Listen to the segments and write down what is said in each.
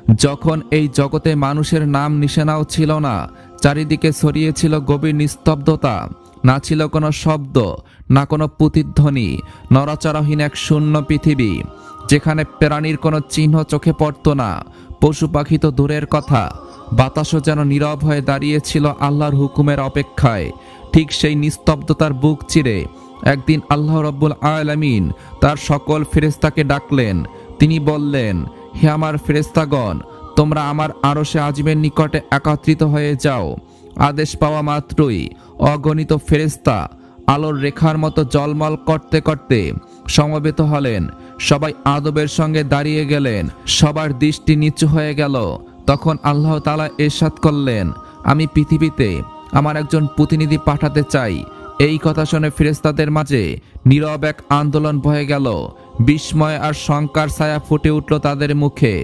যখন এই জগতে মানুষের নাম নিশানাও ছিল না, চারিদিকে ছড়িয়েছিল গভীর নিস্তব্ধতা, না ছিল কোনো শব্দ, না কোনো প্রতিধ্বনি, নড়াচড়াহীন এক শূন্য পৃথিবী, যেখানে প্রাণীর কোনো চিহ্ন চোখে পড়ত না। পশু পাখি তো দূরের কথা, বাতাসও যেন নীরব হয়ে দাঁড়িয়েছিল আল্লাহর হুকুমের অপেক্ষায়। ঠিক সেই নিস্তব্ধতার বুক চিরে একদিন আল্লাহ রব্বুল আলামিন তার সকল ফেরেশতাকে ডাকলেন। তিনি বললেন, হে আমার ফেরেশতাগণ, তোমরা আমার আরশে আজিমের নিকটে একত্রিত হয়ে যাও। আদেশ পাওয়া মাত্রই অগণিত ফেরেশতা আলোর রেখার মতো জলমল করতে করতে সমবেত হলেন। সবাই আদবের সঙ্গে দাঁড়িয়ে গেলেন, সবার দৃষ্টি নিচু হয়ে গেল। তখন আল্লাহ তাআলা ইরশাদ করলেন, আমি পৃথিবীতে আমার একজন প্রতিনিধি পাঠাতে চাই। এই কথা শুনে ফেরেশতাদের মাঝে নীরব এক আন্দোলন বয়ে গেল। বিস্ময় আর শঙ্কার ছায়া ফুটে উঠল তাদের মুখে।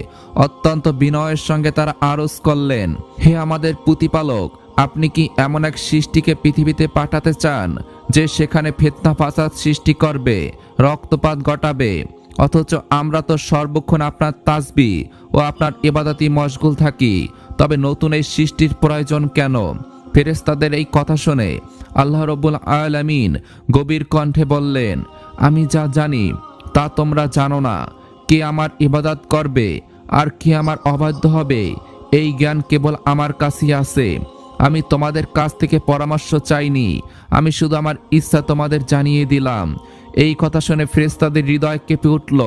অত্যন্ত বিনয়ের সঙ্গে তারা আরজ করলেন, হে আমাদের প্রতিপালক, আপনি কি এমন এক সৃষ্টিকে পৃথিবীতে পাঠাতে চান যে সেখানে ফিতনা ফাসাদ সৃষ্টি করবে, রক্তপাত ঘটাবে? অথচ আমরা তো সর্বক্ষণ আপনার তাসবিহ ও আপনার ইবাদতে মশগুল থাকি। তবে নতুন এই সৃষ্টির প্রয়োজন কেন? ফেরেশতাদের এই কথা শুনে আল্লাহ রব্বুল আলামিন গভীর কণ্ঠে বললেন, আমি যা জানি তা তোমরা জানো না। কে আমার ইবাদত করবে আর কে আমার অবাধ্য হবে, এই জ্ঞান কেবল আমার কাছেই আছে। আমি তোমাদের কাছ থেকে পরামর্শ চাইনি, আমি শুধু আমার ইচ্ছা তোমাদের জানিয়ে দিলাম। এই কথা শুনে ফেরেশতাদের হৃদয় কেঁপে উঠল।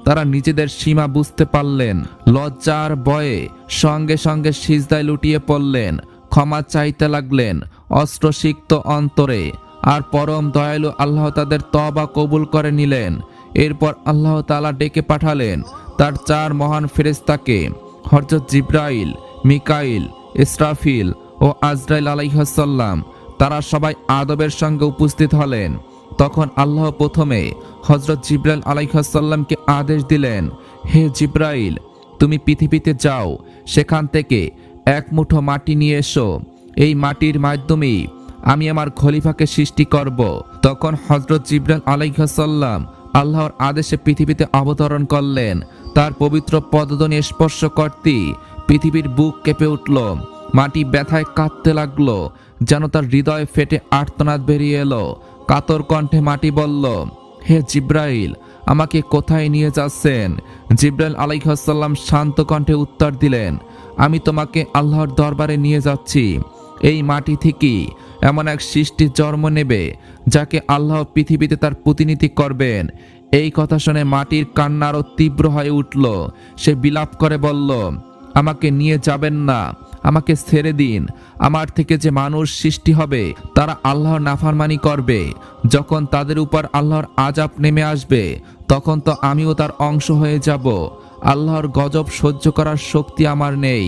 তারা নিজেদের সীমা বুঝতে পারলেন। লজ্জার ভয়ে সঙ্গে সঙ্গে সিজদায় লুটিয়ে পড়লেন, ক্ষমা চাইতে লাগলেন অস্ত্রসিক্ত অন্তরে। আর পরম দয়ালু আল্লাহ তাদের তওবা কবুল করে নিলেন। এরপর আল্লাহ তাআলা ডেকে পাঠালেন তার চার মহান ফেরেশতাকে, হযরত জিবরাইল, মিকাইল, ইসরাফিল ও আজরাইল আলাইহিস সালাম। তারা সবাই আদবের সঙ্গে উপস্থিত হলেন। তখন আল্লাহ প্রথমে হযরত জিবরাইল আলাইহিস সালামকে আদেশ দিলেন, হে জিবরাইল, তুমি পৃথিবীতে যাও, সেখান থেকে এক মুঠো মাটি নিয়ে এসো। এই মাটির মাধ্যমেই আমি আমার খলিফাকে সৃষ্টি করব। তখন হযরত জিবরাইল আলাইহিস সালাম আল্লাহর আদেশে পৃথিবীতে অবতরণ করলেন। তার পবিত্র পদধ্বনি স্পর্শ করতেই পৃথিবীর বুক কেঁপে উঠল। মাটি ব্যথায় কাঁদতে লাগলো, যেন তার হৃদয় ফেটে আর্তনাদ বেরিয়ে এলো। কাতর কণ্ঠে মাটি বলল, হে জিবরাইল, আমাকে কোথায় নিয়ে যাচ্ছেন? জিবরাইল আলাইহিস সালাম শান্ত কণ্ঠে উত্তর দিলেন, আমি তোমাকে আল্লাহর দরবারে নিয়ে যাচ্ছি। এই মাটি থেকেই এমন এক সৃষ্টির জন্ম নেবে যাকে আল্লাহ পৃথিবীতে তার প্রতিনিধি করবেন। এই কথা শুনে মাটির কান্না আরো তীব্র হয়ে উঠল। সে বিলাপ করে বলল, আমাকে নিয়ে যাবেন না, আমাকে ছেড়ে দিন। আমার থেকে যে মানুষ সৃষ্টি হবে তারা আল্লাহর নাফরমানি করবে। যখন তাদের উপর আল্লাহর আযাব নেমে আসবে তখন তো আমিও তার অংশ হয়ে যাব। আল্লাহর গজব সহ্য করার শক্তি আমার নেই।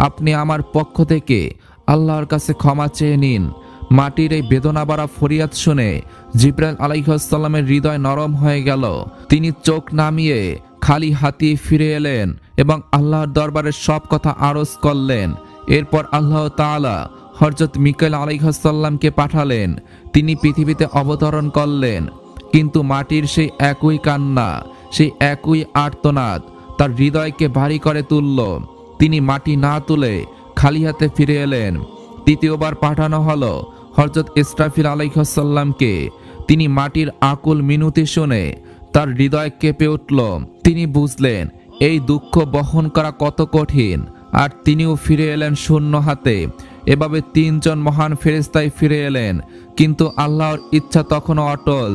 আপনি আমার পক্ষ থেকে আল্লাহর কাছে ক্ষমা চেয়ে নিন। মাটির এই বেদনাভরা ফরিয়াদ শুনে জিবরাইল আলাইহিস সালামের হৃদয় নরম হয়ে গেল। তিনি চোখ নামিয়ে খালি হাতে ফিরে এলেন এবং আল্লাহর দরবারে সব কথা আরজ করলেন। এরপর আল্লাহ তাআলা হযরত মিকাইল আলাইহিস সালামকে পাঠালেন। তিনি পৃথিবীতে অবতরণ করলেন। কিন্তু মাটির সেই একই কান্না, সেই একই আর্তনাদ তার হৃদয়কে ভারী করে তুলল। তিনি মাটি না তুলে খালি হাতে ফিরে এলেন। তৃতীয়বার পাঠানো হলো হযরত ইসরাফিল আলাইহিস সালামকে। তিনি মাটির আকুল মিনতি শুনে তার হৃদয় কেঁপে উঠল। তিনি বুঝলেন এই দুঃখ বহন করা কত কঠিন, আর তিনিও ফিরে এলেন শূন্য হাতে। এভাবে তিনজন মহান ফেরেশতাই ফিরে এলেন, কিন্তু আল্লাহর ইচ্ছা তখনও অটল।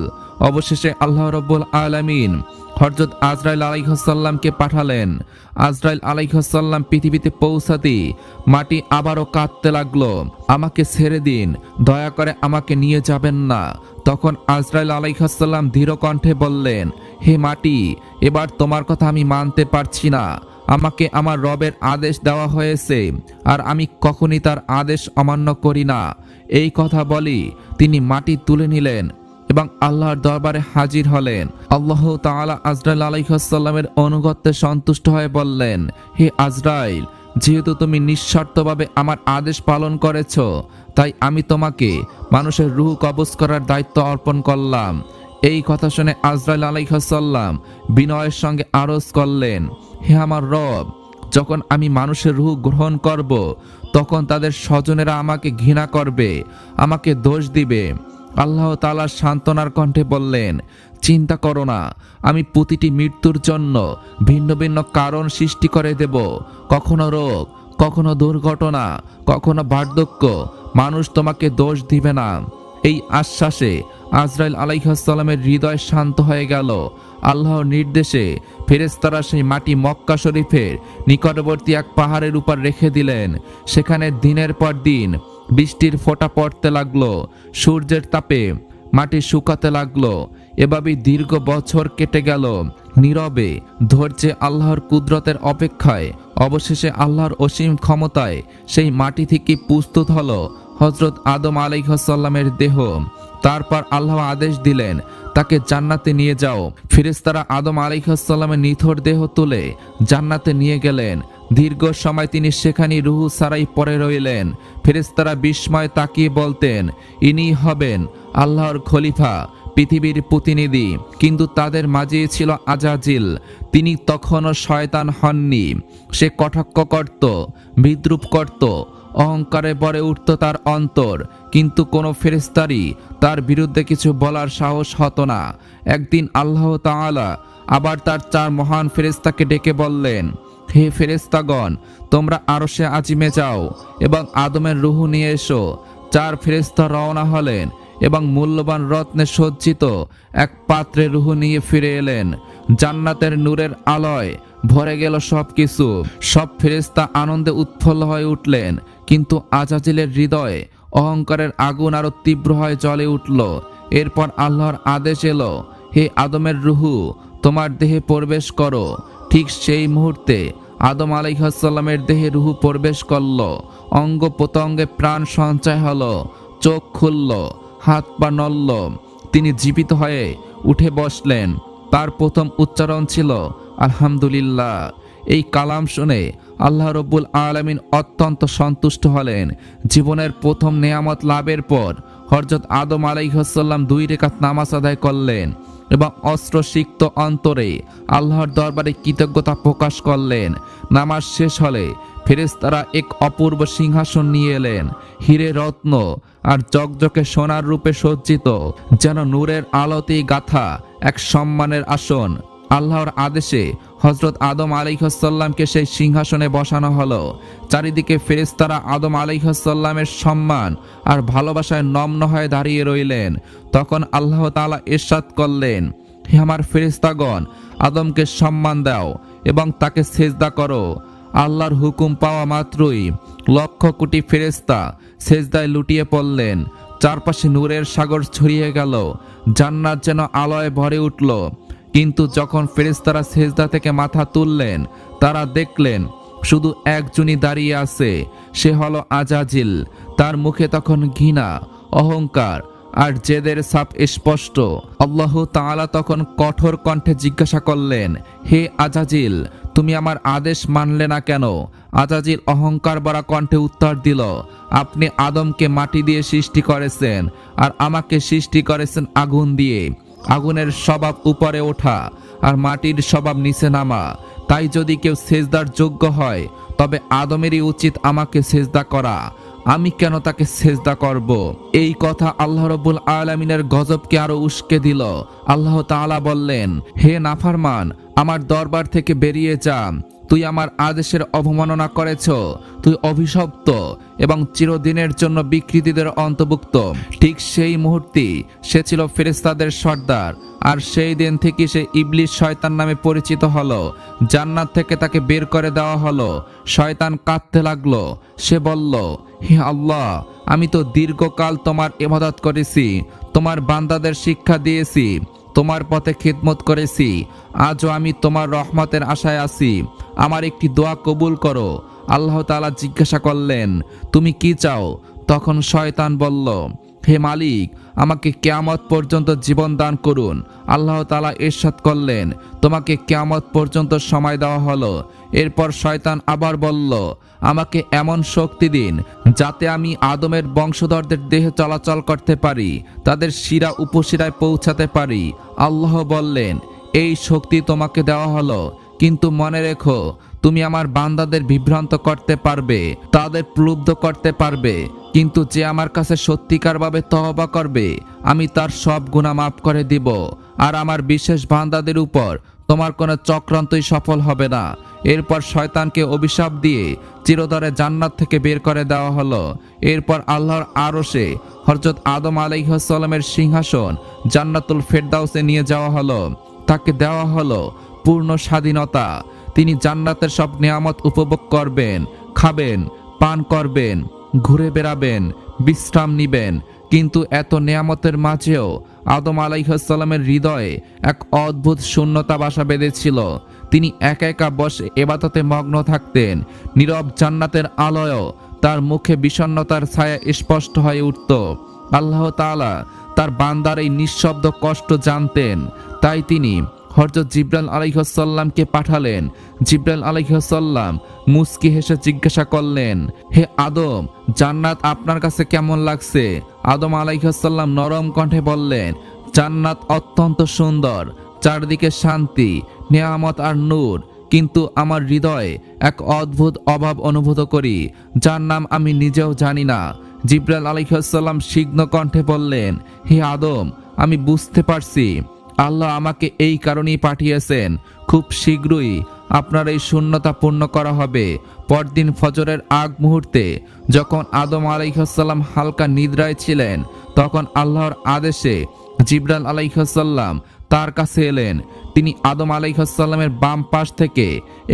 অবশেষে আল্লাহ রাব্বুল আলামিন হযরত আজরাইল আলাইহিস সালামকে পাঠালেন। আজরাইল আলাইহিস সালাম পৃথিবীতে পৌঁছাতেই মাটি আবারও কাঁদতে লাগলো, আমাকে ছেড়ে দিন, দয়া করে আমাকে নিয়ে যাবেন না। তখন আজরাইল আলাইহিস সালাম ধীর কণ্ঠে বললেন, হে মাটি, এবার তোমার কথা আমি মানতে পারছি না। আমাকে আমার রবের আদেশ দেওয়া হয়েছে, আর আমি কখনই তার আদেশ অমান্য করি না। এই কথা বলি তিনি মাটি তুলে নিলেন এবং আল্লাহর দরবারে হাজির হলেন। আল্লাহ তাআলা আজরাইল আলাইহিস সালামের অনুগত্যে সন্তুষ্ট হয়ে বললেন, হে আজরাইল, যেহেতু তুমি নিঃশর্তভাবে আমার আদেশ পালন করেছ, তাই আমি তোমাকে মানুষের রূহ কবজ করার দায়িত্ব অর্পণ করলাম। এই কথা শুনে আজরাইল আলাইহিস সালাম বিনয়ের সঙ্গে আরজ করলেন, হে আমার রব, যখন আমি মানুষের রূহ গ্রহণ করব, তখন তাদের স্বজনেরা আমাকে ঘৃণা করবে, আমাকে দোষ দিবে। আল্লাহ তাআলা সান্ত্বনার কণ্ঠে বললেন, চিন্তা করো না, আমি প্রতিটি মৃত্যুর জন্য ভিন্ন ভিন্ন কারণ সৃষ্টি করে দেব। কখনো রোগ, কখনো দুর্ঘটনা, কখনো বার্ধক্য। মানুষ তোমাকে দোষ দিবে না। এই আশ্বাসে আজরাইল আলাইহিস সালামের হৃদয় শান্ত হয়ে গেল। আল্লাহর নির্দেশে ফেরেশতারা সেই মাটি মক্কা শরীফের নিকটবর্তী এক পাহাড়ের উপর রেখে দিলেন। সেখানে দিনের পর দিন বৃষ্টির ফোঁটা পড়তে লাগলো, সূর্যের তাপে মাটি শুকাতে লাগলো। এভাবেই দীর্ঘ বছর কেটে গেল নীরবে, ধৈর্যে, আল্লাহর কুদরতের অপেক্ষায়। অবশেষে আল্লাহর অসীম ক্ষমতায় সেই মাটি থেকে প্রস্তুত হলো হযরত আদম আলাইহিস সালামের দেহ। তারপর আল্লাহ আদেশ দিলেন, তাকে জান্নাতে নিয়ে যাও। ফেরেশতারা আদম আলাইহিস সালামের নিথর দেহ তুলে জান্নাতে নিয়ে গেলেন। দীর্ঘ সময় তিনি সেখানে রূহ ছাড়াই পড়ে রইলেন। ফেরেশতারা বিস্ময় তাকিয়ে বলতেন, ইনি হবেন আল্লাহর খলিফা, পৃথিবীর প্রতিনিধি। কিন্তু তাদের মাঝেই ছিল আজাজিল। তিনি তখনও শয়তান হননি। সে কটাক্ষ করত, বিদ্রুপ করত, অহংকারে ভরে উঠত তার অন্তর। কিন্তু কোনো ফেরেশতারই তার বিরুদ্ধে কিছু বলার সাহস হতো না। একদিন আল্লাহ তাআলা আবার তার 4 মহান ফেরেশতাকে ডেকে বললেন, হে ফেরেশতাগণ, তোমরা আরশে আজিমে যাও এবং আদমের রূহ নিয়ে এসো। 4 ফেরেশতা রওনা হলেন এবং মূল্যবান রত্নে সজ্জিত এক পাত্রে রূহ নিয়ে ফিরে এলেন। জান্নাতের নূরের আলোয় ভরে গেল সবকিছু। সব ফেরেশতা আনন্দে উৎফুল্ল হয়ে উঠলেন। কিন্তু আজাজিলের হৃদয়ে অহংকারের আগুন আরো তীব্র হয়ে জ্বলে উঠল। এরপর আল্লাহর আদেশ এলো, হে আদমের রূহ, তোমার দেহে প্রবেশ করো। ঠিক সেই মুহূর্তে আদম আলাইহিস সালামের দেহে রূহ প্রবেশ করল। অঙ্গ প্রত্যঙ্গে প্রাণ সঞ্চয় হলো, চোখ খুলল, হাত পা নড়ল। তিনি জীবিত হয়ে উঠে বসলেন। তার প্রথম উচ্চারণ ছিল আলহামদুলিল্লাহ। এই কালাম শুনে আল্লাহ রব্বুল আলামিন অত্যন্ত সন্তুষ্ট হলেন। জীবনের প্রথম নেয়ামত লাভের পর হযরত আদম আলাইহিস সালাম 2 রাকাত নামাজ আদায় করলেন এবং অস্ত্রসিক্ত অন্তরে আল্লাহর দরবারে কৃতজ্ঞতা প্রকাশ করলেন। নামাজ শেষ হলে ফেরেশতারা এক অপূর্ব সিংহাসন নিয়ে এলেন, হীরে রত্ন আর জকজকে সোনার রূপে সজ্জিত, যেন নূরের আলোতেই গাথা এক সম্মানের আসন। আল্লাহর আদেশে হযরত আদম আলাইহিস সালামকে সেই সিংহাসনে বসানো হলো। চারিদিকে ফেরেশতারা আদম আলাইহিস সালামের সম্মান আর ভালোবাসায় নম্র হয়ে দাঁড়িয়ে রইলেন। তখন আল্লাহ তাআলা ইরশাদ করলেন, হে আমার ফেরেশতাগণ, আদমকে সম্মান দাও এবং তাকে সিজদা করো। আল্লাহর হুকুম পাওয়া মাত্রই লক্ষ কোটি ফেরেশতা সিজদায় লুটিয়ে পড়লেন। চারপাশে নূরের সাগর ছড়িয়ে গেল। জান্নাত যেন আলোয় ভরে উঠল। কিন্তু যখন ফেরেশতারা সিজদা থেকে মাথা তুললেন, তারা দেখলেন শুধু একজনই দাঁড়িয়ে আছে। সে হলো আজাজিল। তার মুখে তখন ঘৃণা, অহংকার আর জেদের ছাপ স্পষ্ট। আল্লাহ তাআলা তখন কঠোর কণ্ঠে জিজ্ঞাসা করলেন, হে আজাজিল, তুমি আমার আদেশ মানলে না কেন? আজাজিল অহংকার ভরা কণ্ঠে উত্তর দিল, আপনি আদমকে মাটি দিয়ে সৃষ্টি করেছেন আর আমাকে সৃষ্টি করেছেন আগুন দিয়ে। আগুনের স্বভাব উপরে ওঠা আর মাটির স্বভাব নিচে নামা। তাই যদি কেউ সেজদার যোগ্য হয়, তবে আদমেরই উচিত আমাকে সেজদা করা। আমি কেন তাকে সেজদা করব? এই কথা আল্লাহ রাব্বুল আলামিনের গজবকে আরো উস্কে দিল। আল্লাহ তাআলা বললেন, হে নাফরমান, আমার দরবার থেকে বেরিয়ে যা। তুই আমার আদেশের অবমাননা করেছ। তুই অভিশপ্ত এবং চিরদিনের জন্য বিকৃতিদের অন্তর্ভুক্ত। ঠিক সেই মুহূর্তে সে ছিল ফেরেশতাদের সর্দার, আর সেই দিন থেকে সে ইবলিস শয়তান নামে পরিচিত হলো। জান্নাত থেকে তাকে বের করে দেওয়া হলো। শয়তান কাঁদতে লাগলো। সে বলল, হে আল্লাহ, আমি তো দীর্ঘকাল তোমার ইবাদত করেছি, তোমার বান্দাদের শিক্ষা দিয়েছি, তোমার পথে খিদমত করেছি। আজও আমি তোমার রহমতের আশায় আছি। আমার একটি দোয়া কবুল করো। আল্লাহ তাআলা জিজ্ঞাসা করলেন, তুমি কি চাও? তখন শয়তান বলল, হে মালিক, আমাকে কিয়ামত পর্যন্ত জীবন দান করুন। আল্লাহ তাআলা ইরশাদ করলেন, তোমাকে কিয়ামত পর্যন্ত সময় দেওয়া হলো। এরপর শয়তান আবার বলল, আমাকে এমন শক্তি দিন যাতে আমি আদমের বংশধরদের দেহে চলাচল করতে পারি, তাদের শিরা উপশিরায় পৌঁছাতে পারি। আল্লাহ বললেন, এই শক্তি তোমাকে দেওয়া হলো, কিন্তু মনে রেখো, তুমি আমার বান্দাদের বিভ্রান্ত করতে পারবে, তাদের প্রলুব্ধ করতে পারবে, কিন্তু যে আমার কাছে সত্যিকারভাবে তওবা করবে আমি তার সব গুনাহ মাফ করে দিব। আর আমার বিশেষ বান্দাদের উপর তোমার কোনো চক্রান্তই সফল হবে না। এরপর শয়তানকে অভিশাপ দিয়ে চিরতরে জান্নাত থেকে বের করে দেওয়া হলো। এরপর আল্লাহর আরশে হযরত আদম আলাইহিস সালামের সিংহাসন জান্নাতুল ফেরদাউসে নিয়ে যাওয়া হলো। তাকে দেওয়া হলো পূর্ণ স্বাধীনতা। তিনি জান্নাতের সব নিয়ামত উপভোগ করবেন, খাবেন, পান করবেন, ঘুরে বেড়াবেন, বিশ্রাম নিবেন। কিন্তু এত নিয়ামতের মাঝেও আদম আলাইহিস সালামের হৃদয়ে এক অদ্ভুত শূন্যতা বাসা বেঁধেছিল। তিনি একা একা বসে ইবাদতে মগ্ন থাকতেন। নীরব জান্নাতের আলোয়ও তার মুখে বিষণ্ণতার ছায়া স্পষ্ট হয়ে উঠত। আল্লাহ তাআলা তার বান্দার এই নিঃশব্দ কষ্ট জানতেন। তাই তিনি হযরত জিবরাইল আলাইহিস সালামকে পাঠালেন। জিবরাইল আলাইহিস সালাম মুস্কি হেসে জিজ্ঞাসা করলেন, হে আদম, জান্নাত আপনার কাছে কেমন লাগছে? আদম আলাইহিস সালাম নরম কণ্ঠে বললেন, জান্নাত অত্যন্ত সুন্দর, চারদিকে শান্তি, নিয়ামত আর নূর, কিন্তু আমার হৃদয়ে এক অদ্ভুত অভাব অনুভূত করি, যার নাম আমি নিজেও জানি না। জিবরাইল আলাইহিস সালাম সিগ্ন কণ্ঠে বললেন, হে আদম, আমি বুঝতে পারছি আল্লাহ আমাকে এই কারণেই পাঠিয়েছেন। খুব শীঘ্রই আপনার এই শূন্যতা পূর্ণ করা হবে। পরদিন ফজরের আগ মুহূর্তে যখন আদম আলাইহিস সালাম হালকা নিদ্রায় ছিলেন, তখন আল্লাহর আদেশে জিবরাইল আলাইহিস সালাম তার কাছে এলেন। তিনি আদম আলাইহিস সালামের বাম পাশ থেকে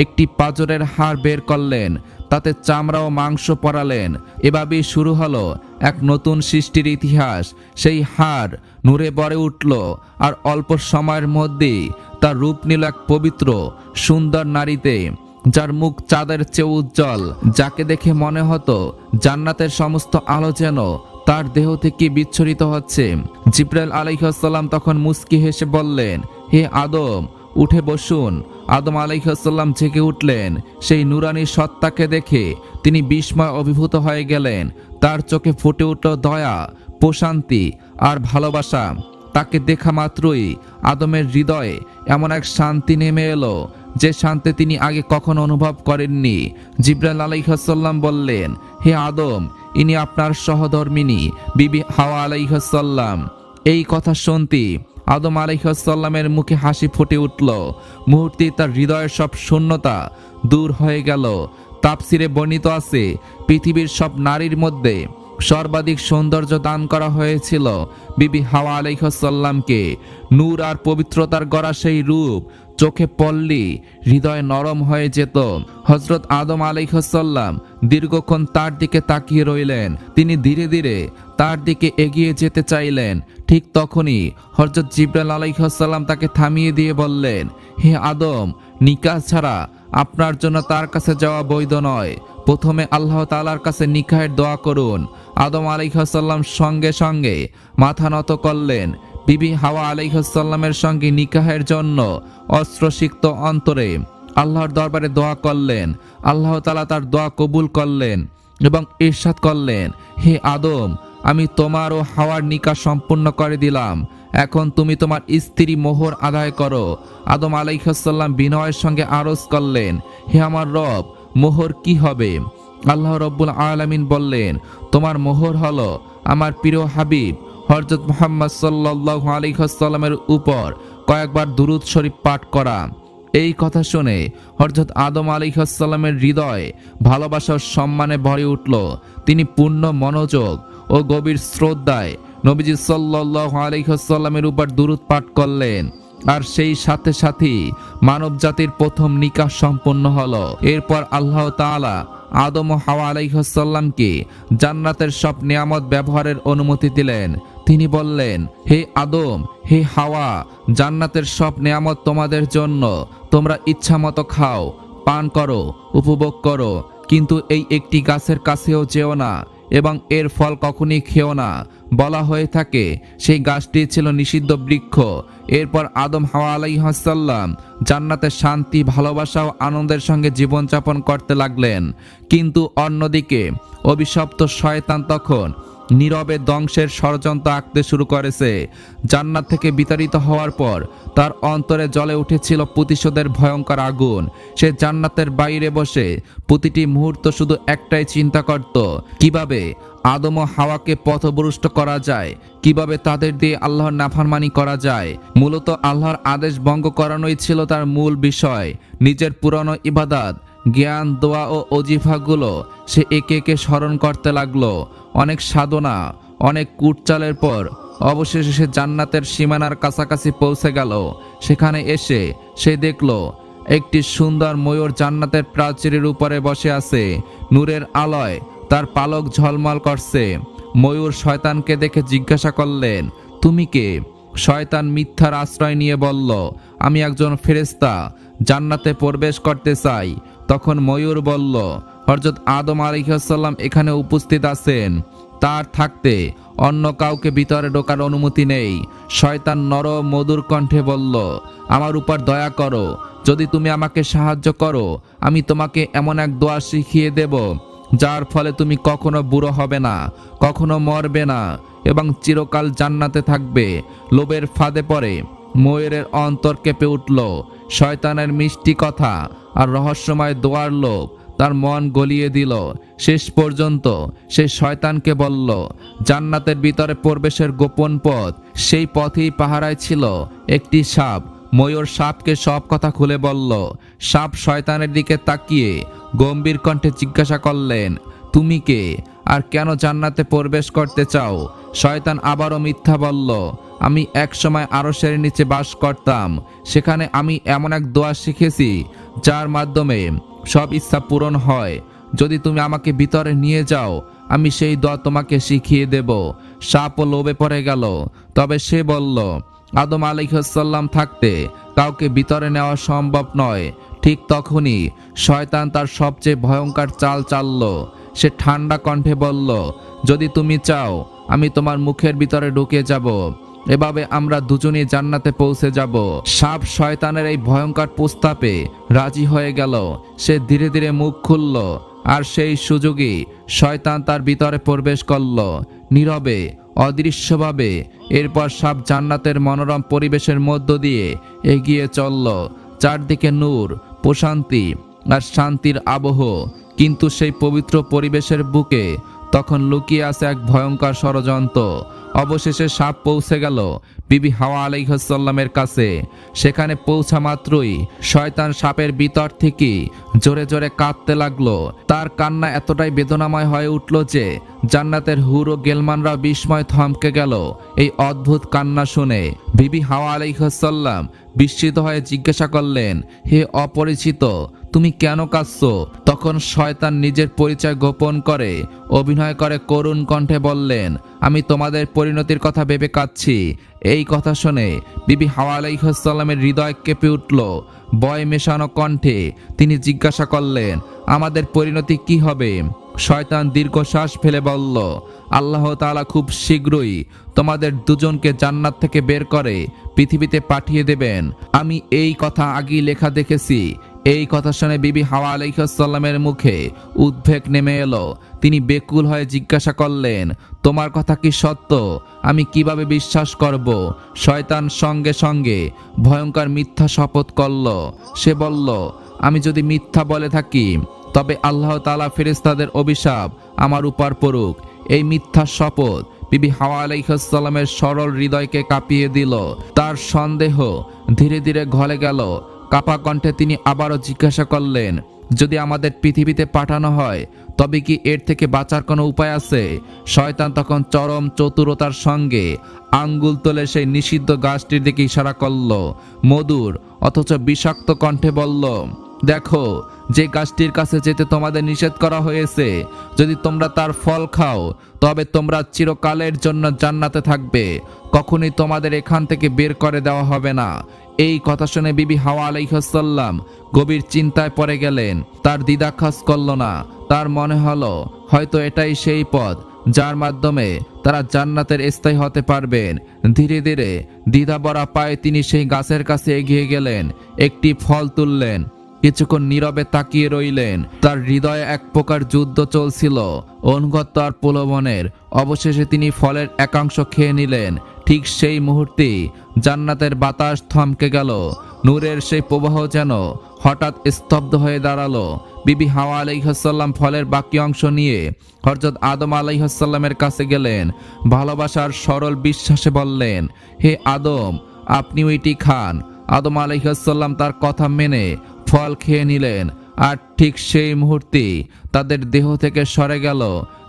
একটি পাঁজরের হাড় বের করলেন, তাতে চামড়া ও মাংস পরালেন। এভাবেই শুরু হলো এক নতুন সৃষ্টির ইতিহাস। সেই হাড় নূরে ভরে উঠল, আর অল্প সময়ের মধ্যেই তার রূপ নিল এক পবিত্র সুন্দর নারীতে, যার মুখ চাঁদের চেয়ে উজ্জ্বল, যাকে দেখে মনে হতো জান্নাতের সমস্ত আলো যেন তার দেহ থেকে বিচ্ছুরিত হচ্ছে। জিবরাইল আলাইহিস সালাম তখন মুস্কি হেসে বললেন, হে আদম, উঠে বসুন। আদম আলাইহিস সালাম জেগে উঠলেন। সেই নুরানি সত্তাকে দেখে তিনি বিস্ময় অভিভূত হয়ে গেলেন। তার চোখে ফুটে উঠল দয়া, প্রশান্তি আর ভালোবাসা। তাকে দেখা মাত্রই আদমের হৃদয়ে এমন এক শান্তি নেমে এলো, যে শান্তি তিনি আগে কখনো অনুভব করেননি। জিবরাইল আলাইহিস সালাম বললেন, হে আদম, ইনি আপনার সহধর্মিণী বিবি হাওয়া আলাইহিস সালাম। এই কথা শুনতে আদম আলাইহিস সালামের মুখে হাসি ফুটে উঠল। মুহূর্তেই তার হৃদয়ের সব শূন্যতা দূর হয়ে গেল। তাফসিরে বর্ণিত আছে, পৃথিবীর সব নারীর মধ্যে সর্বাধিক সৌন্দর্য দান করা হয়েছিল বিবি হাওয়া আলাইহিস সালামকে। নূর আর পবিত্রতার গড়া সেই রূপ চোখে পড়লে হৃদয় নরম হয়ে যেত। হযরত আদম আলাইহিস সালাম দীর্ঘক্ষণ তার দিকে তাকিয়ে রইলেন। তিনি ধীরে ধীরে তার দিকে এগিয়ে যেতে চাইলেন। ঠিক তখনই হযরত জিবরাইল আলাইহিস সালাম তাকে থামিয়ে দিয়ে বললেন, হে আদম, নিকাহ ছাড়া আপনার জন্য তার কাছে যাওয়া বৈধ নয়। প্রথমে আল্লাহ তাআলার কাছে নিকাহের দোয়া করুন। আদম আলাইহিস সালাম সঙ্গে সঙ্গে মাথা নত করলেন। বিবি হাওয়া আলাইহিস সালামের সঙ্গে নিকাহের জন্য অস্ত্রসিক্ত অন্তরে আল্লাহর দরবারে দোয়া করলেন। আল্লাহ তাআলা তার দোয়া কবুল করলেন এবং ইরশাদ করলেন, হে আদম, আমি তোমার ও হাওয়ার নিকাহ সম্পূর্ণ করে দিলাম। এখন তুমি তোমার স্ত্রী মোহর আদায় করো। আদম আলাইহিস সালাম বিনয়ের সঙ্গে আরজ করলেন, হে আমার রব, মোহর কি হবে? আল্লাহ রব্বুল আলামিন বললেন, তোমার মোহর হলো আমার প্রিয় হাবিব হযরত মুহাম্মদ সাল্লাল্লাহু আলাইহি ওয়াসাল্লামের উপর কয়েকবার দুরূদ শরীফ পাঠ করা। এই কথা শুনে হযরত আদম আলাইহিস সালামের হৃদয় ভালোবাসা ও সম্মানে ভরে উঠল। তিনি পূর্ণ মনোযোগ ও গভীর শ্রদ্ধায় নবীজি সাল্লাল্লাহু আলাইহি ওয়াসাল্লামের উপর দুরূদ পাঠ করলেন। আর সেই সাথে সাথেই মানব জাতির প্রথম নিকাহ সম্পন্ন হলো। এরপর আল্লাহ তাআলা আদম ও হাওয়া আলাইহিস সালামকে জান্নাতের সব নিয়ামত ব্যবহারের অনুমতি দিলেন। তিনি বললেন, হে আদম, হে হাওয়া, জান্নাতের সব নিয়ামত তোমাদের জন্য। তোমরা ইচ্ছামতো খাও, পান করো, উপভোগ করো, কিন্তু এই একটি গাছের কাছেও যেও না এবং এর ফল কখনই খেও না। বলা হয়ে থাকে সেই গাছটি ছিল নিষিদ্ধ বৃক্ষ। এরপর আদম হাওয়া আলাইহিস সালাম জান্নাতে শান্তি, ভালোবাসা ও আনন্দের সঙ্গে জীবনযাপন করতে লাগলেন। কিন্তু অন্যদিকে অভিশপ্ত শয়তান তখন নীরবে ধ্বংসের ষড়যন্ত্র আঁকতে শুরু করেছে। জান্নাত থেকে বিতাড়িত হওয়ার পর তার অন্তরে জ্বলে উঠেছিল প্রতিশোধের ভয়ঙ্কর আগুন। সে জান্নাতের বাইরে বসে প্রতিটি মুহূর্ত শুধু একটাই চিন্তা করত, কিভাবে আদম ও হাওয়াকে পথভ্রষ্ট করা যায়, কিভাবে তাদের দিয়ে আল্লাহর নাফরমানি করা যায়। মূলত আল্লাহর আদেশ ভঙ্গ করানোই ছিল তার মূল বিষয়। নিজের পুরনো ইবাদত, জ্ঞান, দোয়া ও অজিফাগুলো সে একে একে স্মরণ করতে লাগলো। অনেক সাধনা, অনেক কুটচালের পর অবশেষে সে জান্নাতের সীমানার কাছাকাছি পৌঁছে গেল। সেখানে এসে সে দেখল একটি সুন্দর ময়ূর জান্নাতের প্রাচীরের উপরে বসে আছে। নূরের আলোয় তার পালক ঝলমল করছে। ময়ূর শয়তানকে দেখে জিজ্ঞাসা করলেন, তুমি কে? শয়তান মিথ্যার আশ্রয় নিয়ে বলল, আমি একজন ফেরেশতা, জান্নাতে প্রবেশ করতে চাই। তখন ময়ূর বলল, হযরত আদম আলাইহিস সালাম এখানে উপস্থিত আছেন, তার থাকতে অন্য কাউকে ভিতরে ঢোকার অনুমতি নেই। শয়তান নরম মধুর কণ্ঠে বলল, আমার উপর দয়া করো, যদি তুমি আমাকে সাহায্য করো আমি তোমাকে এমন এক দোয়া শিখিয়ে দেব যার ফলে তুমি কখনো বুড়ো হবে না, কখনো মরবে না এবং চিরকাল জান্নাতে থাকবে। লোভের ফাঁদে পড়ে ময়ূরের অন্তর কেঁপে উঠল। শয়তানের মিষ্টি কথা আর রহস্যময় দোয়ার লোভ তার মন গলিয়ে দিল। শেষ পর্যন্ত সে শয়তানকে বলল, জান্নাতের ভিতরে প্রবেশের গোপন পথ। সেই পথেই পাহারায় ছিল একটি সাপ। ময়ূর সাপকে সব কথা খুলে বলল। সাপ শয়তানের দিকে তাকিয়ে গম্ভীর কণ্ঠে জিজ্ঞাসা করলেন, তুমি কে আর কেন জান্নাতে প্রবেশ করতে চাও? শয়তান আবারও মিথ্যা বলল, আমি একসময় আরশের নিচে বাস করতাম, সেখানে আমি এমন এক দোয়া শিখেছি যার মাধ্যমে সব ইচ্ছা পূরণ হয়। যদি তুমি আমাকে ভিতরে নিয়ে যাও আমি সেই দোয়া তোমাকে শিখিয়ে দেব। সাপও লোভে পড়ে গেল। তবে সে বলল, আদম আলাইহিস সালাম থাকতে কাউকে ভিতরে নেওয়া সম্ভব নয়। ঠিক তখনই শয়তান তার সবচেয়ে ভয়ঙ্কর চাল চালল। সে ঠান্ডা কণ্ঠে বলল, যদি তুমি চাও আমি তোমার মুখের ভিতরে ঢুকে যাব, এভাবে আমরা দুজনেই জান্নাতে পৌঁছে যাব। সাপ শয়তানের এই ভয়ঙ্কর প্রস্তাবে রাজি হয়ে গেল। সে ধীরে ধীরে মুখ খুলল আর সেই সুযোগই শয়তান তার ভিতরে প্রবেশ করল, নীরবে, অদৃশ্যভাবে। এরপর সাপ জান্নাতের মনোরম পরিবেশের মধ্য দিয়ে এগিয়ে চলল। চারদিকে নূর, প্রশান্তি আর শান্তির আবহ। কিন্তু সেই পবিত্র পরিবেশের বুকে তখন লুকিয়ে আছে এক ভয়ঙ্কর ষড়যন্ত্র। অবশেষে সাপ পৌঁছে গেল বিবি হাওয়া আলাইহিস সালামের কাছে। সেখানে পৌঁছা মাত্রই শয়তান সাপের ভিতর থেকে জোরে জোরে কাঁদতে লাগলো। তার কান্না এতটাই বেদনাময় হয়ে উঠল যে জান্নাতের হুর ও গেলমানরা বিস্ময় থমকে গেল এই অদ্ভুত কান্না শুনে। বিবি হাওয়া আলাইহিস সালাম বিস্মিত হয়ে জিজ্ঞাসা করলেন, হে অপরিচিত, তুমি কেন কাঁদছো? তখন শয়তান নিজের পরিচয় গোপন করে অভিনয় করে করুণ কণ্ঠে বললেন, আমি তোমাদের পরিণতির কথা ভেবে কাঁদছি। এই কথা শুনে বিবি হাওয়া আলাইহিস সালামের হৃদয় কেঁপে উঠল। ভয় মেশানো কণ্ঠে তিনি জিজ্ঞাসা করলেন, আমাদের পরিণতি কি হবে? শয়তান দীর্ঘশ্বাস ফেলে বলল, আল্লাহ তাআলা খুব শীঘ্রই তোমাদের দুজনকে জান্নাত থেকে বের করে পৃথিবীতে পাঠিয়ে দেবেন। আমি এই কথা আগেই লেখা দেখেছি। এই কথা শুনে বিবি হাওয়া আলাইহিস সালামের মুখে উদ্বেগ নেমে এলো। তিনি বেকুল হয়ে জিজ্ঞাসা করলেন, তোমার কথা কি সত্য? আমি কিভাবে বিশ্বাস করব? শয়তান সঙ্গে সঙ্গে ভয়ঙ্কর মিথ্যা শপথ করল। সে বলল, আমি যদি মিথ্যা বলে থাকি তবে আল্লাহ তাআলা ফেরেশতাদের অভিশাপ আমার উপর পড়ুক। এই মিথ্যা শপথ বিবি হাওয়া আলাইহিস সালামের সরল হৃদয়কে কাঁপিয়ে দিল। তার সন্দেহ ধীরে ধীরে গলে গেল। কাপা কণ্ঠে তিনি আবারও জিজ্ঞাসা করলেন, যদি আমাদের পৃথিবীতে পাঠানো হয় তবে কি এর থেকে বাঁচার কোনো উপায় আছে? শয়তান তখন চরম চতুরতার সঙ্গে আঙ্গুল তুলে সেই নিষিদ্ধ গাছটির দিকে ইশারা করল। মধুর অথচ বিষাক্ত কণ্ঠে বলল, দেখো, যে গাছটির কাছে যেতে তোমাদের নিষেধ করা হয়েছে, যদি তোমরা তার ফল খাও তবে তোমরা চিরকালের জন্য জান্নাতে থাকবে, কখনোই তোমাদের এখান থেকে বের করে দেওয়া হবে না। এই কথা শুনে বিবি হাওয়া আলাইহিস সালাম গভীর চিন্তায় পড়ে গেলেন। তার দ্বিধা কাজ করল না। তার মনে হলো হয়তো এটাই সেই পথ যার মাধ্যমে তারা জান্নাতের স্থায়ী হতে পারবেন। ধীরে ধীরে দ্বিধা ভরা পায়ে তিনি সেই গাছের কাছে এগিয়ে গেলেন, একটি ফল তুললেন কিছুক্ষণ নীরবে তাকিয়ে রইলেন। তার হৃদয়ে এক প্রকার যুদ্ধ চলছিল, অনুগত্য আর প্রলোভনের। অবশেষে তিনি ফলের একাংশ খেয়ে নিলেন। ঠিক সেই মুহূর্তে জান্নাতের বাতাস থমকে গেল। নূরের সেই প্রবাহ যেন হঠাৎ স্তব্ধ হয়ে দাঁড়ালো। বিবি হাওয়া আলাইহিসসালাম ফলের বাকি অংশ নিয়ে হযরত আদম আলাইহিসসালামের কাছে গেলেন। ভালোবাসার সরল বিশ্বাসে বললেন, হে আদম, আপনি ওইটি খান। আদম আলাইহিসসালাম তার কথা মেনে ফল খেয়ে নিলেন। আর ঠিক সেই মুহূর্তে তাদের দেহ থেকে সরে গেল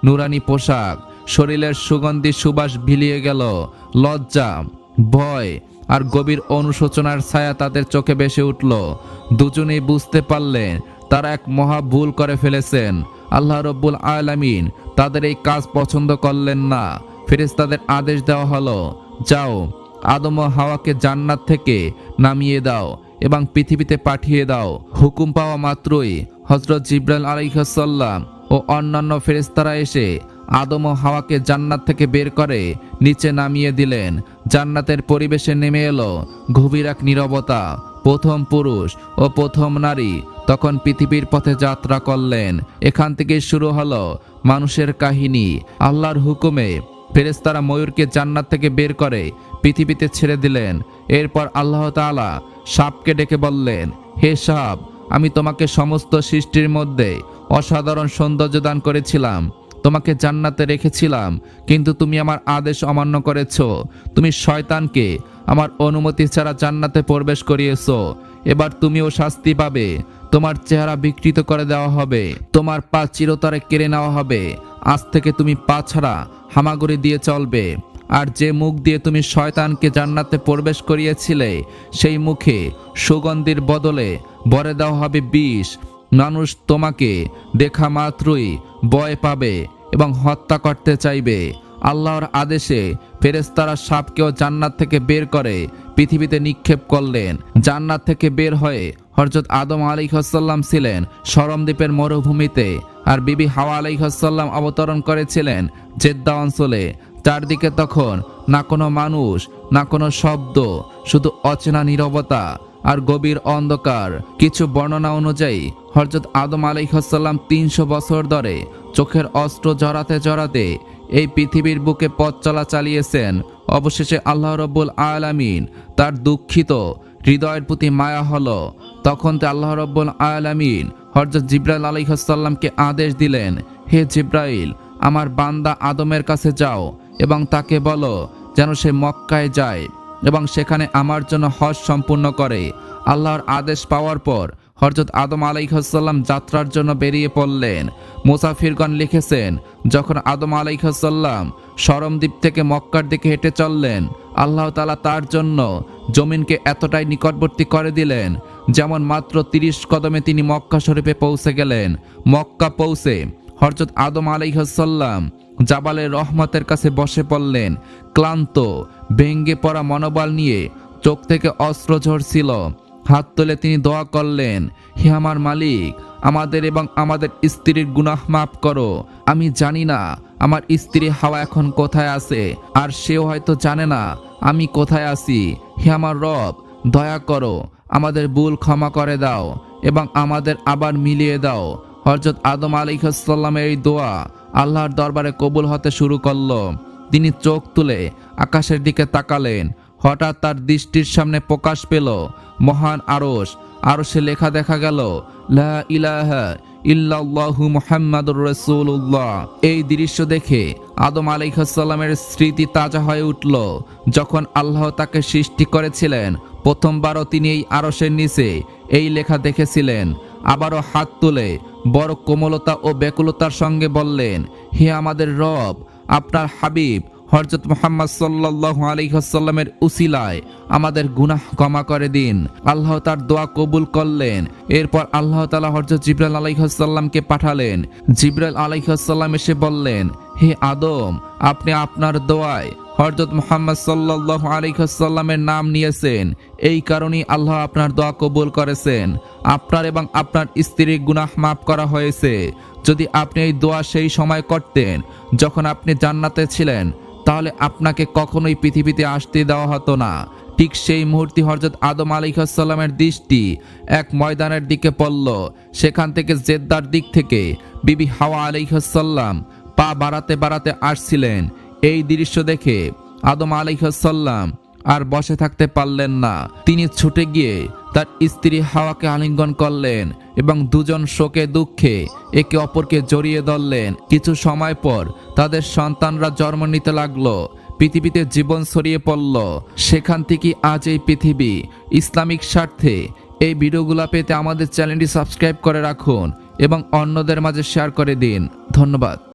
নুরানি পোশাক। শরীরের সুগন্ধি সুবাস ভিলিয়ে গেল। লজ্জা, ভয় আর গভীর অনুশোচনার ছায়া তাদের চোখে ভেসে উঠল। দুজনেই বুঝতে পারলেন তারা এক মহা ভুল করে ফেলেছেন। আল্লাহ রব্বুল আলামিন তাদের এই কাজ পছন্দ করলেন না। ফেরেশতাদের আদেশ দেওয়া হলো, যাও, আদম ও হাওয়াকে জান্নাত থেকে নামিয়ে দাও এবং পৃথিবীতে পাঠিয়ে দাও। হুকুম পাওয়া মাত্রই হযরত জিবরাইল আলাইহিসসালাম ও অন্যান্য ফেরেশতারা এসে আদম ও হাওয়াকে জান্নাত থেকে বের করে নিচে নামিয়ে দিলেন। জান্নাতের পরিবেশে নেমে এলো গভীর এক নীরবতা। প্রথম পুরুষ ও প্রথম নারী তখন পৃথিবীর পথে যাত্রা করলেন। এখান থেকে শুরু হলো মানুষের কাহিনী। আল্লাহর হুকুমে ফেরেশতারা ময়ূরকে জান্নাত থেকে বের করে পৃথিবীতে ছেড়ে দিলেন। এরপর আল্লাহ তাআলা সাপকে ডেকে বললেন, হে সাপ, আমি তোমাকে সমস্ত সৃষ্টির মধ্যে অসাধারণ সৌন্দর্য দান করেছিলাম, তোমাকে জান্নাতে রেখেছিলাম, কিন্তু তুমি আমার আদেশ অমান্য করেছো। তুমি শয়তানকে আমার অনুমতি ছাড়া জান্নাতে প্রবেশ করিয়েছো। এবার তুমিও শাস্তি পাবে। তোমার চেহারা বিকৃত করে দেওয়া হবে, তোমার পা চিরতরে কেড়ে নেওয়া হবে। আজ থেকে তুমি পা ছাড়া হামাগুড়ি দিয়ে চলবে। আর যে মুখ দিয়ে তুমি শয়তানকে জান্নাতে প্রবেশ করিয়েছিলে, সেই মুখে সুগন্ধির বদলে ভরে দেওয়া হবে বিষ। মানুষ তোমাকে দেখা মাত্রই ভয় পাবে এবং হত্যা করতে চাইবে। আল্লাহর আদেশে ফেরেশতারা সাপকেও জান্নাত থেকে বের করে পৃথিবীতে নিক্ষেপ করলেন। জান্নাত থেকে বের হয়ে হযরত আদম আলাইহিসসালাম ছিলেন শরম দ্বীপের মরুভূমিতে, আর বিবি হাওয়া আলাইহিসসালাম অবতরণ করেছিলেন জেদ্দা অঞ্চলে। চারদিকে তখন না কোনো মানুষ, না কোনো শব্দ, শুধু অচেনা নীরবতা আর গভীর অন্ধকার। কিছু বর্ণনা অনুযায়ী হযরত আদম আলাইহিসসালাম ৩০০ বছর ধরে চোখের অস্ত্র জড়াতে জড়াতে এই পৃথিবীর বুকে পথ চলা চালিয়েছেন। অবশেষে আল্লাহ রব্বুল আলামিন তার দুঃখিত হৃদয়ের প্রতি মায়া হলো। তখন আল্লাহ রব্বুল আলামিন হযরত জিবরাইল আলাইহিসসালামকে আদেশ দিলেন, হে জিবরাইল, আমার বান্দা আদমের কাছে যাও এবং তাকে বলো যেন সে মক্কায় যায় এবং সেখানে আমার জন্য হজ সম্পূর্ণ করে। আল্লাহর আদেশ পাওয়ার পর হযরত আদম আলাইহিসসালাম যাত্রার জন্য বেরিয়ে পড়লেন। মুসাফিরগণ লিখেছেন, যখন আদম আলাইহিসসালাম শরম দ্বীপ থেকে মক্কার দিকে হেঁটে চললেন, আল্লাহ তাআলা তার জন্য জমিনকে এতটাই নিকটবর্তী করে দিলেন যেমন মাত্র ৩০ কদমে তিনি মক্কা শরীফে পৌঁছে গেলেন। মক্কা পৌঁছে হযরত আদম আলাইহিসসালাম জাবালে রহমতের কাছে বসে পড়লেন। ক্লান্ত, ভেঙ্গে পড়া মনোবল নিয়ে চোখ থেকে অশ্রু ঝরছিল। হাত তুলে তিনি দোয়া করলেন, হে আমার মালিক, আমাদের এবং আমাদের স্ত্রীর গুনাহ মাফ করো। আমি জানি না আমার স্ত্রী হাওয়া এখন কোথায় আছে, আর সেও হয়তো জানে না আমি কোথায় আছি। হে আমার রব, দয়া করো, আমাদের ভুল ক্ষমা করে দাও এবং আমাদের আবার মিলিয়ে দাও। হযরত আদম আলাইহিসসালামের এই দোয়া আল্লাহর দরবারে কবুল হতে শুরু করলো। তিনি চোখ তুলে আকাশের দিকে তাকালেন। হঠাৎ তার দৃষ্টির সামনে প্রকাশ পেল মহান আরশ। আরশে লেখা দেখা গেল, লা ইলাহা ইল্লাল্লাহু মুহাম্মাদুর রাসূলুল্লাহ। এই দৃশ্য দেখে আদম আলাইহিসসালামের স্মৃতি তাজা হয়ে উঠল। যখন আল্লাহ তাকে সৃষ্টি করেছিলেন, প্রথমবারও তিনি এই আরশের নিচে এই লেখা দেখেছিলেন। আবারও হাত তুলে বড় কোমলতা ও ব্যাকুলতার সঙ্গে বললেন, হে আমাদের রব, আপনার হাবিব হযরত মুহাম্মদ সাল্লাল্লাহু আলাইহি ওয়াসাল্লামের উসিলায় আমাদের গুনাহ ক্ষমা করে দিন। আল্লাহ তার দোয়া কবুল করলেন। এরপর আল্লাহ তাআলা হযরত জিবরাইল আলাইহিস সালামকে পাঠালেন। জিবরাইল আলাইহিস সালাম এসে বললেন, হে আদম, আপনি আপনার দোয়ায় হযরত মুহাম্মদ সাল্লাল্লাহু আলাইহি ওয়াসাল্লামের নাম নিয়েছেন, এই কারণেই আল্লাহ আপনার দোয়া কবুল করেছেন। আপনার এবং আপনার স্ত্রীর গুনাহ মাফ করা হয়েছে। যদি আপনি এই দোয়া সেই সময় করতেন যখন আপনি জান্নাতে ছিলেন, তাহলে আপনাকে কখনোই পৃথিবীতে আসতে দেওয়া হতো না। ঠিক সেই মুহূর্তে হযরত আদম আলাইহিস সালামের দৃষ্টি এক ময়দানের দিকে পড়ল। সেখান থেকে জেদ্দার দিক থেকে বিবি হাওয়া আলাইহিস সালাম পা বাড়াতে বাড়াতে আসছিলেন। এই দৃশ্য দেখে আদম আলাইহিস সালাম আর বসে থাকতে পারলেন না। তিনি ছুটে গিয়ে তার স্ত্রী হাওয়াকে আলিঙ্গন করলেন এবং দুজন শোকে দুঃখে একে অপরকে জড়িয়ে ধরলেন। কিছু সময় পর তাদের সন্তানরা জন্ম নিতে লাগলো। পৃথিবীতে জীবন ছড়িয়ে পড়ল। সেখান থেকে আজ এই পৃথিবী। ইসলামিক স্বার্থে এই ভিডিওগুলো পেতে আমাদের চ্যানেলটি সাবস্ক্রাইব করে রাখুন এবং অন্যদের মাঝে শেয়ার করে দিন। ধন্যবাদ।